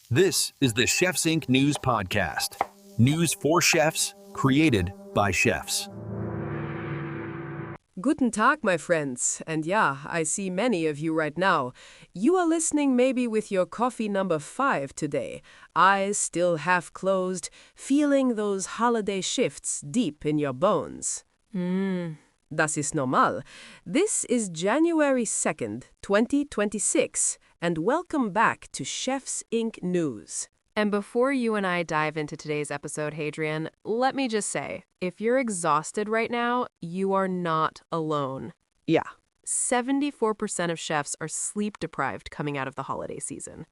This is the Chefs Inc. News Podcast. News for chefs, created by chefs. Guten Tag, my friends. And yeah, I see many of you right now. You are listening maybe with your coffee number 5 today, eyes still half closed, feeling those holiday shifts deep in your bones. Das ist normal. This is January 2nd, 2026, and welcome back to Chefs Inc. News. And before you and I dive into today's episode, Hadrian, let me just say, if you're exhausted right now, you are not alone. Yeah. 74% of chefs are sleep-deprived coming out of the holiday season.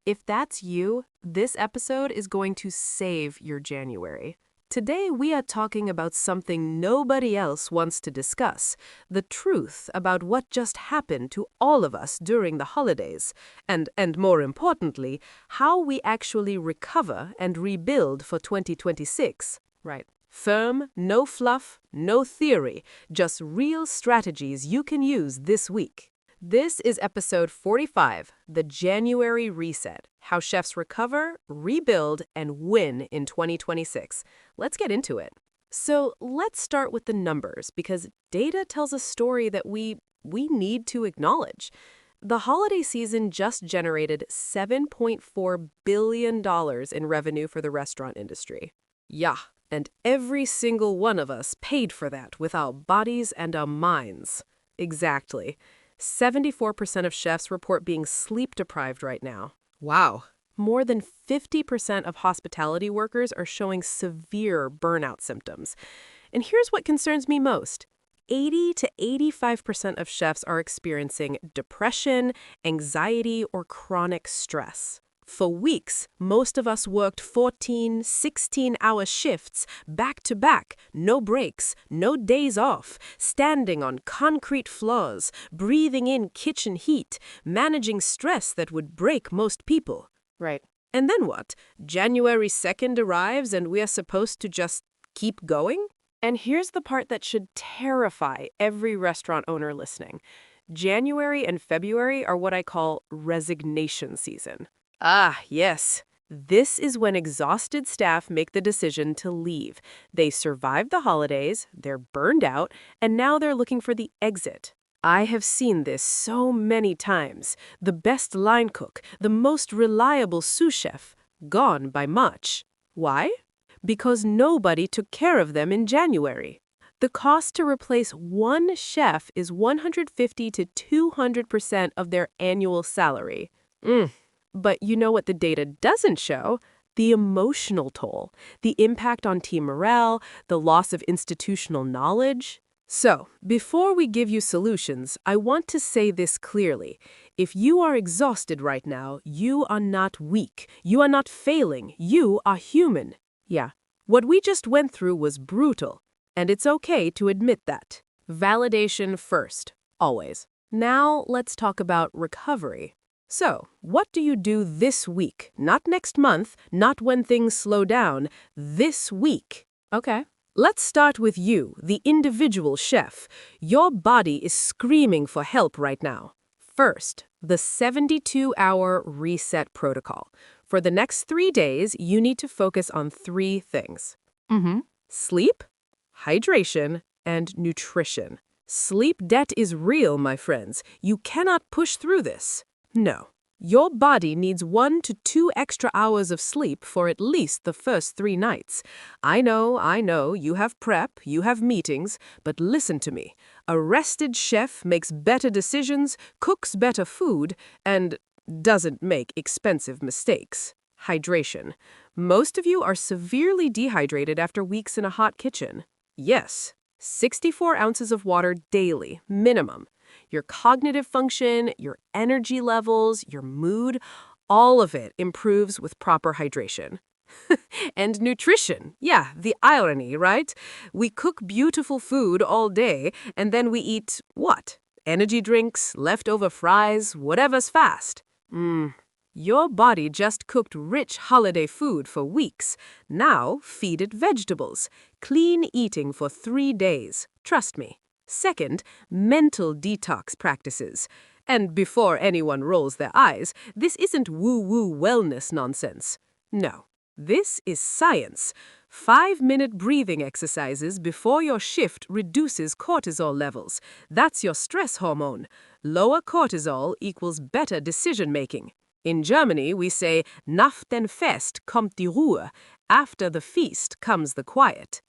If that's you, this episode is going to save your January. Today, we are talking about something nobody else wants to discuss, the truth about what just happened to all of us during the holidays, and more importantly, how we actually recover and rebuild for 2026. Right. Firm, no fluff, no theory, just real strategies you can use this week. This is episode 45, the January Reset, how chefs recover, rebuild, and win in 2026. Let's get into it. So let's start with the numbers, because data tells a story that we need to acknowledge. The holiday season just generated $7.4 billion in revenue for the restaurant industry. Yeah, and every single one of us paid for that with our bodies and our minds. Exactly. 74% of chefs report being sleep-deprived right now. Wow. More than 50% of hospitality workers are showing severe burnout symptoms. And here's what concerns me most. 80 to 85% of chefs are experiencing depression, anxiety, or chronic stress. For weeks, most of us worked 14, 16-hour shifts, back to back, no breaks, no days off, standing on concrete floors, breathing in kitchen heat, managing stress that would break most people. Right. And then what? January 2nd arrives and we are supposed to just keep going? And here's the part that should terrify every restaurant owner listening. January and February are what I call resignation season. Ah, yes. This is when exhausted staff make the decision to leave. They survived the holidays, they're burned out, and now they're looking for the exit. I have seen this so many times. The best line cook, the most reliable sous chef, gone by March. Why? Because nobody took care of them in January. The cost to replace one chef is 150 to 200% of their annual salary. But you know what the data doesn't show? The emotional toll, the impact on team morale, the loss of institutional knowledge. So, before we give you solutions, I want to say this clearly. If you are exhausted right now, you are not weak. You are not failing. You are human. Yeah. What we just went through was brutal, and it's okay to admit that. Validation first, always. Now let's talk about recovery. So, what do you do this week? Not next month, not when things slow down. This week. Okay. Let's start with you, the individual chef. Your body is screaming for help right now. First, the 72-hour reset protocol. For the next 3 days, you need to focus on 3 things. Sleep, hydration, and nutrition. Sleep debt is real, my friends. You cannot push through this. No. Your body needs 1 to 2 extra hours of sleep for at least the first 3 nights. I know, you have prep, you have meetings, but listen to me. A rested chef makes better decisions, cooks better food, and doesn't make expensive mistakes. Hydration. Most of you are severely dehydrated after weeks in a hot kitchen. Yes, 64 ounces of water daily, minimum. Your cognitive function, your energy levels, your mood, all of it improves with proper hydration. And nutrition. Yeah, the irony, right? We cook beautiful food all day, and then we eat what? Energy drinks, leftover fries, whatever's fast. Your body just cooked rich holiday food for weeks. Now feed it vegetables. Clean eating for 3 days. Trust me. Second, mental detox practices. And before anyone rolls their eyes, this isn't woo-woo wellness nonsense. No, this is science. 5-minute breathing exercises before your shift reduces cortisol levels. That's your stress hormone. Lower cortisol equals better decision-making. In Germany, we say, nach dem Fest kommt die Ruhe. After the feast comes the quiet.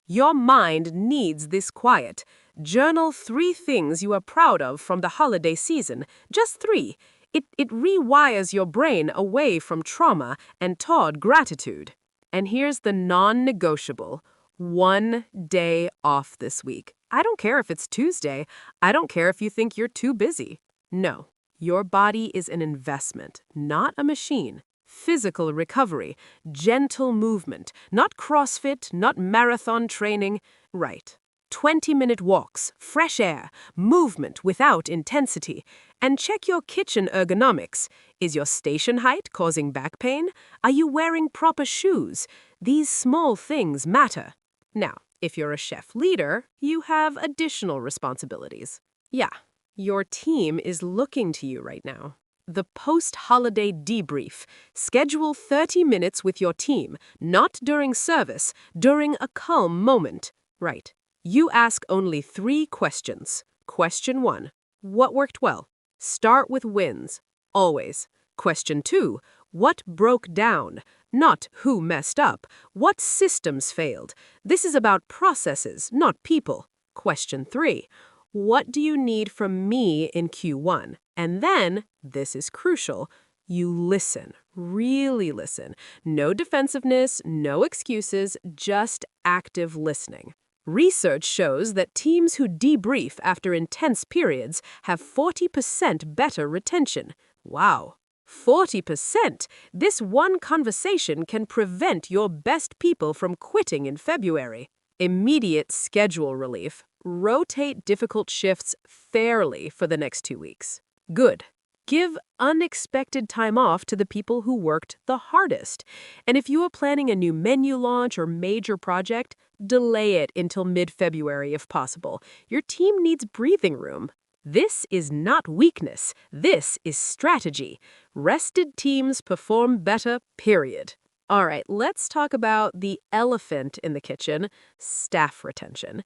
Your mind needs this quiet. Journal 3 things you are proud of from the holiday season. Just 3. It rewires your brain away from trauma and toward gratitude. And here's the non-negotiable. 1 day off this week. I don't care if it's Tuesday. I don't care if you think you're too busy. No, your body is an investment, not a machine. Physical recovery, gentle movement, not CrossFit, not marathon training. Right. 20-minute walks, fresh air, movement without intensity. And check your kitchen ergonomics. Is your station height causing back pain? Are you wearing proper shoes? These small things matter. Now, if you're a chef leader, you have additional responsibilities. Yeah, your team is looking to you right now. The post-holiday debrief. Schedule 30 minutes with your team, not during service, during a calm moment. Right. You ask only 3 questions. Question 1. What worked well? Start with wins. Always. Question 2. What broke down? Not who messed up. What systems failed? This is about processes, not people. Question 3. What do you need from me in Q1? And then, this is crucial, you listen, really listen. No defensiveness, no excuses, just active listening. Research shows that teams who debrief after intense periods have 40% better retention. Wow, 40%! This one conversation can prevent your best people from quitting in February. Immediate schedule relief. Rotate difficult shifts fairly for the next 2 weeks. Good. Give unexpected time off to the people who worked the hardest. And if you are planning a new menu launch or major project, delay it until mid-February if possible. Your team needs breathing room. This is not weakness. This is strategy. Rested teams perform better, period. All right, let's talk about the elephant in the kitchen, staff retention.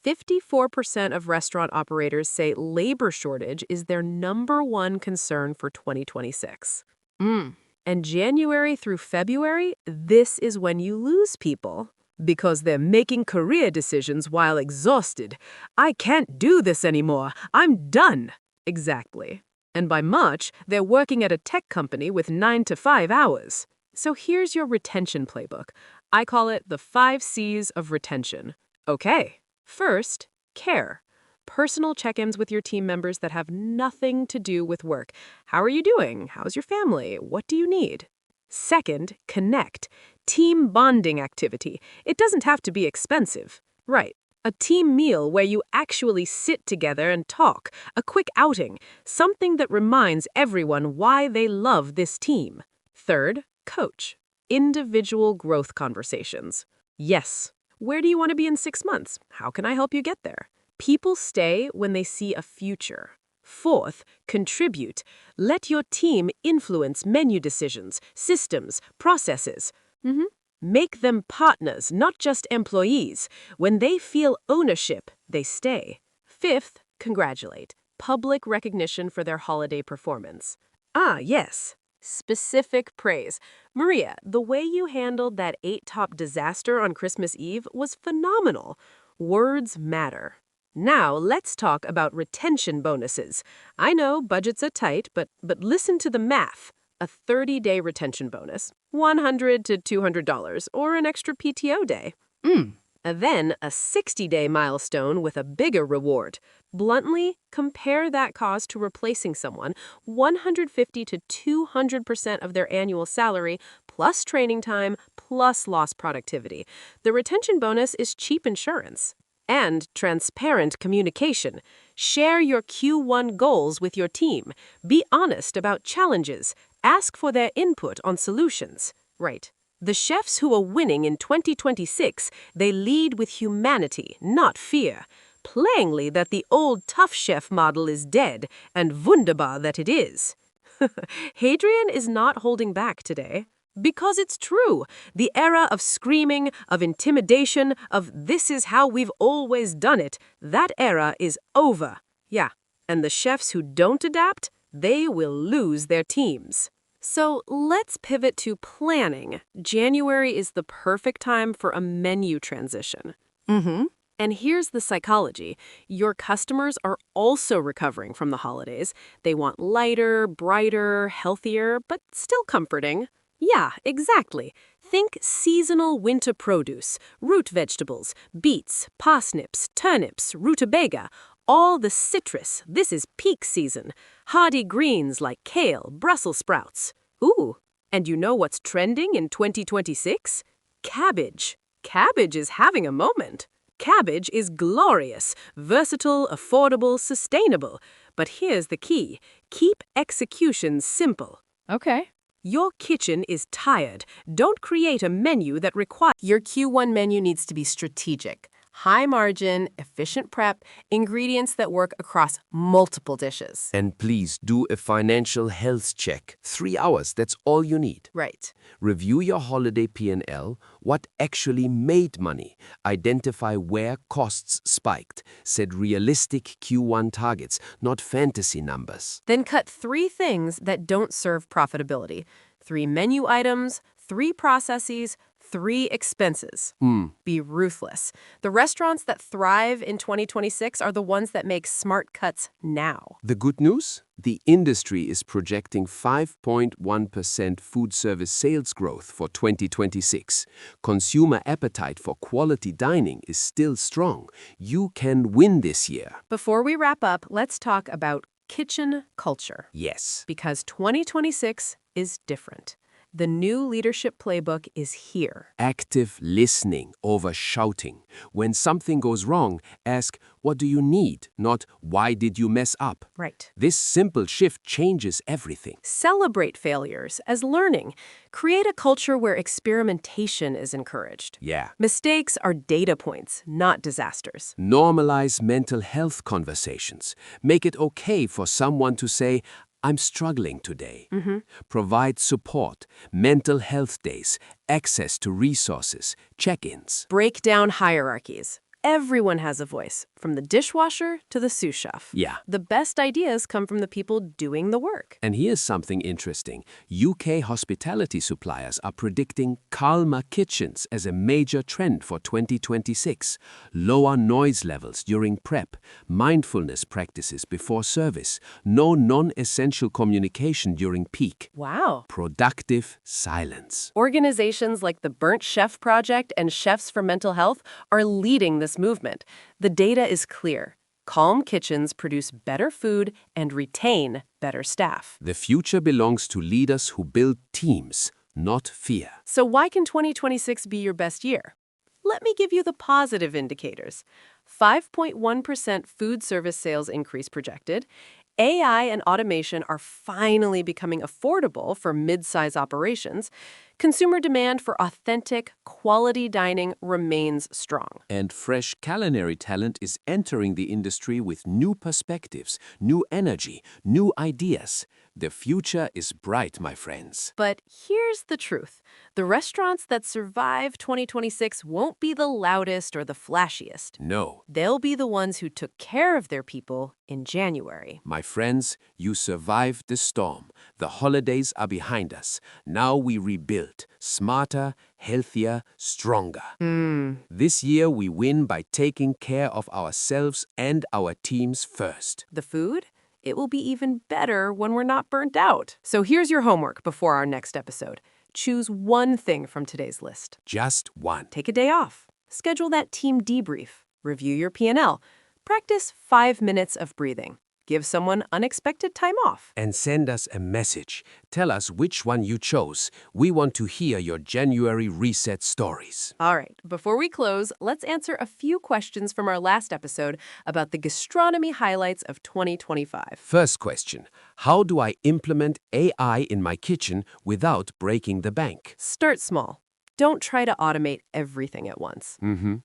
54% of restaurant operators say labor shortage is their #1 concern for 2026. And January through February, this is when you lose people. Because they're making career decisions while exhausted. I can't do this anymore. I'm done. Exactly. And by March, they're working at a tech company with 9 to 5 hours. So here's your retention playbook. I call it the 5 C's of retention. Okay. First, care. Personal check-ins with your team members that have nothing to do with work. How are you doing? How's your family? What do you need? Second, connect. Team bonding activity. It doesn't have to be expensive. Right. A team meal where you actually sit together and talk. A quick outing. Something that reminds everyone why they love this team. Third, coach. Individual growth conversations. Yes. Where do you want to be in 6 months? How can I help you get there? People stay when they see a future. Fourth, contribute. Let your team influence menu decisions, systems, processes. Make them partners, not just employees. When they feel ownership, they stay. Fifth, congratulate. Public recognition for their holiday performance. Ah, yes. Specific praise. Maria, the way you handled that 8-top disaster on Christmas Eve was phenomenal. Words matter. Now, let's talk about retention bonuses. I know budgets are tight, but listen to the math. A 30-day retention bonus, $100 to $200, or an extra PTO day. Then a 60-day milestone with a bigger reward. Bluntly, compare that cost to replacing someone 150 to 200% of their annual salary, plus training time, plus lost productivity. The retention bonus is cheap insurance. And transparent communication. Share your Q1 goals with your team. Be honest about challenges. Ask for their input on solutions. Right. The chefs who are winning in 2026, they lead with humanity, not fear. plainly that the old tough chef model is dead, and wunderbar that it is. Hadrian is not holding back today. Because it's true. The era of screaming, of intimidation, of this is how we've always done it, that era is over. Yeah, and the chefs who don't adapt, they will lose their teams. So let's pivot to planning. January is the perfect time for a menu transition. And here's the psychology. Your customers are also recovering from the holidays. They want lighter, brighter, healthier, but still comforting. Yeah, exactly. Think seasonal winter produce, root vegetables, beets, parsnips, turnips, rutabaga, all the citrus. This is peak season. Hardy greens like kale, Brussels sprouts. Ooh, and you know what's trending in 2026? Cabbage. Cabbage is having a moment. Cabbage is glorious, versatile, affordable, sustainable. But here's the key. Keep execution simple. Okay. Your kitchen is tired. Don't create a menu that requires... Your Q1 menu needs to be strategic. High margin, efficient prep, ingredients that work across multiple dishes. And please do a financial health check. 3 hours, that's all you need. Right. Review your holiday P&L, what actually made money, identify where costs spiked, set realistic Q1 targets, not fantasy numbers. Then cut 3 things that don't serve profitability. 3 menu items, 3 processes, 3 expenses. Be ruthless. The restaurants that thrive in 2026 are the ones that make smart cuts now. The good news? The industry is projecting 5.1% food service sales growth for 2026. Consumer appetite for quality dining is still strong. You can win this year. Before we wrap up, let's talk about kitchen culture. Yes. Because 2026 is different. The new leadership playbook is here. Active listening over shouting. When something goes wrong, ask, what do you need? Not, why did you mess up? Right. This simple shift changes everything. Celebrate failures as learning. Create a culture where experimentation is encouraged. Yeah. Mistakes are data points, not disasters. Normalize mental health conversations. Make it okay for someone to say, I'm struggling today. Provide support, mental health days, access to resources, check-ins. Break down hierarchies. Everyone has a voice, from the dishwasher to the sous chef. Yeah. The best ideas come from the people doing the work. And here's something interesting. UK hospitality suppliers are predicting calmer kitchens as a major trend for 2026. Lower noise levels during prep, mindfulness practices before service, no non-essential communication during peak. Wow. Productive silence. Organizations like the Burnt Chef Project and Chefs for Mental Health are leading this movement. The data is clear. Calm kitchens produce better food and retain better staff. The future belongs to leaders who build teams, not fear. So why can 2026 be your best year? Let me give you the positive indicators. 5.1% food service sales increase projected. AI and automation are finally becoming affordable for mid-size operations. Consumer demand for authentic, quality dining remains strong. And fresh culinary talent is entering the industry with new perspectives, new energy, new ideas. The future is bright, my friends. But here's the truth. The restaurants that survive 2026 won't be the loudest or the flashiest. No. They'll be the ones who took care of their people in January. My friends, you survived the storm. The holidays are behind us. Now we rebuild. Smarter, healthier, stronger. This year we win by taking care of ourselves and our teams first. The food? It will be even better when we're not burnt out. So here's your homework before our next episode. Choose one thing from today's list. Just one. Take a day off. Schedule that team debrief. Review your P&L. Practice 5 minutes of breathing. Give someone unexpected time off. And send us a message. Tell us which one you chose. We want to hear your January reset stories. All right, before we close, let's answer a few questions from our last episode about the gastronomy highlights of 2025. First question. How do I implement AI in my kitchen without breaking the bank? Start small. Don't try to automate everything at once.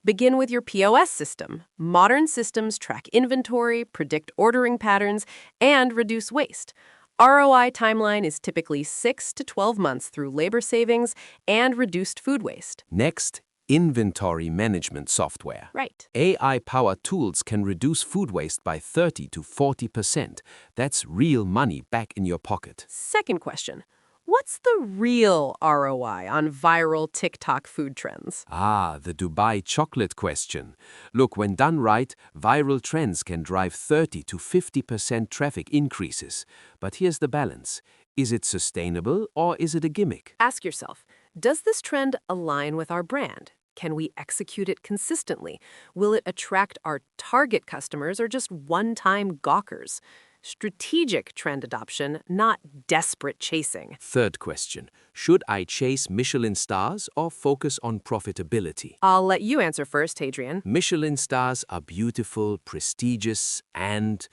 Begin with your POS system. Modern systems track inventory, predict ordering patterns, and reduce waste. ROI timeline is typically 6 to 12 months through labor savings and reduced food waste. Next, inventory management software. Right. AI-powered tools can reduce food waste by 30 to 40%. That's real money back in your pocket. Second question. What's the real ROI on viral TikTok food trends? Ah, the Dubai chocolate question. Look, when done right, viral trends can drive 30 to 50% traffic increases. But here's the balance. Is it sustainable or is it a gimmick? Ask yourself, does this trend align with our brand? Can we execute it consistently? Will it attract our target customers or just one-time gawkers? Strategic trend adoption, not desperate chasing. Third question. Should I chase Michelin stars or focus on profitability? I'll let you answer first, Hadrian. Michelin stars are beautiful, prestigious, and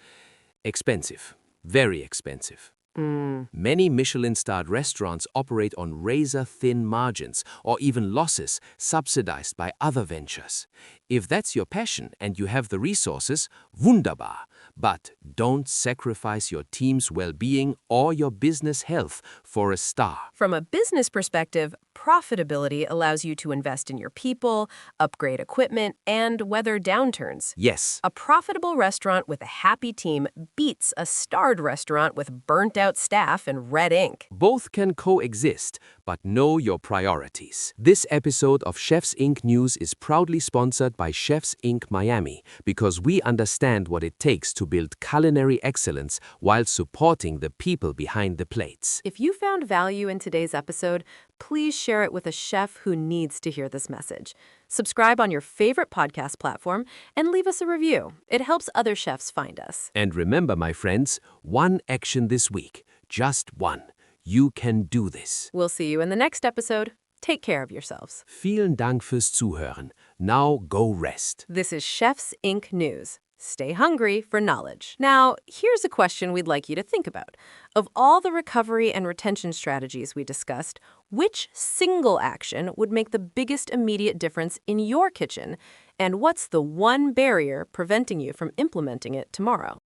expensive. Very expensive. Many Michelin-starred restaurants operate on razor-thin margins or even losses subsidized by other ventures. If that's your passion and you have the resources, wunderbar. But don't sacrifice your team's well-being or your business health for a star. From a business perspective, profitability allows you to invest in your people, upgrade equipment, and weather downturns. Yes. A profitable restaurant with a happy team beats a starred restaurant with burnt-out staff and red ink. Both can coexist, but know your priorities. This episode of Chefs Inc. News is proudly sponsored by Chefs Inc. Miami because we understand what it takes to build culinary excellence while supporting the people behind the plates. If you found value in today's episode, please share it with a chef who needs to hear this message. Subscribe on your favorite podcast platform and leave us a review. It helps other chefs find us. And remember, my friends, one action this week. Just one. You can do this. We'll see you in the next episode. Take care of yourselves. Vielen Dank fürs Zuhören. Now go rest. This is Chefs Inc. News. Stay hungry for knowledge. Now, here's a question we'd like you to think about. Of all the recovery and retention strategies we discussed, which single action would make the biggest immediate difference in your kitchen? And what's the one barrier preventing you from implementing it tomorrow?